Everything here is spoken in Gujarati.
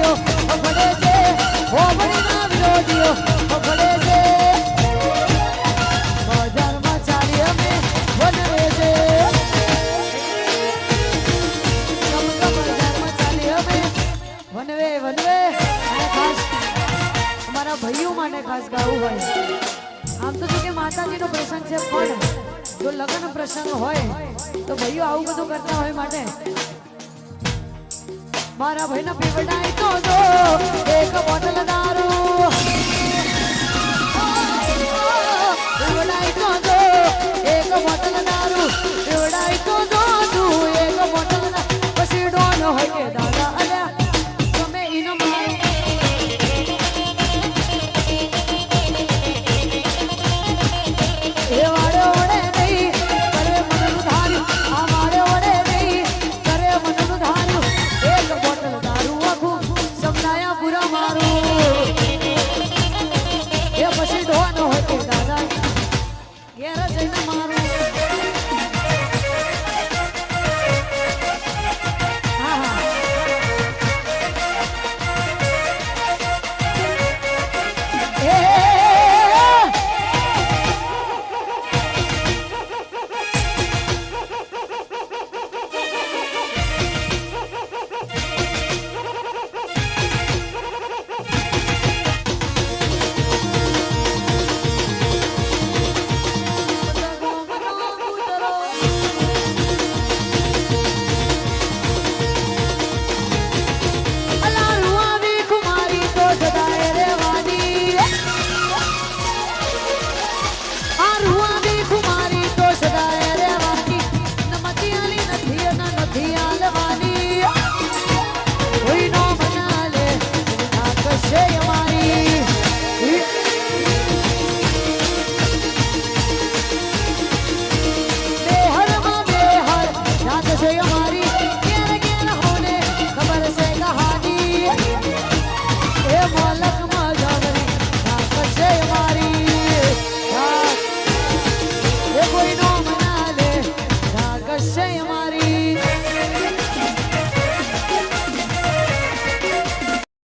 વિરોધીઓ ભડે છે હોબળીના વિરોધીઓ ભડે છે બજારમાં ચાલી અમે વનવે છે બજારમાં ચાલી અમે વનવે વનવે અને ખાસ અમારા ભાઈઓ માટે ખાસ ગાવું હોય આમ તો જો કે માતાજીનો પ્રસંગ છે પણ જો લગ્ન પ્રસંગ હોય તો ભાઈઓ આવું બધું કરતા હોય માટે મારા ભાઈના પીવડાય તો જો એક બોટલ દારૂ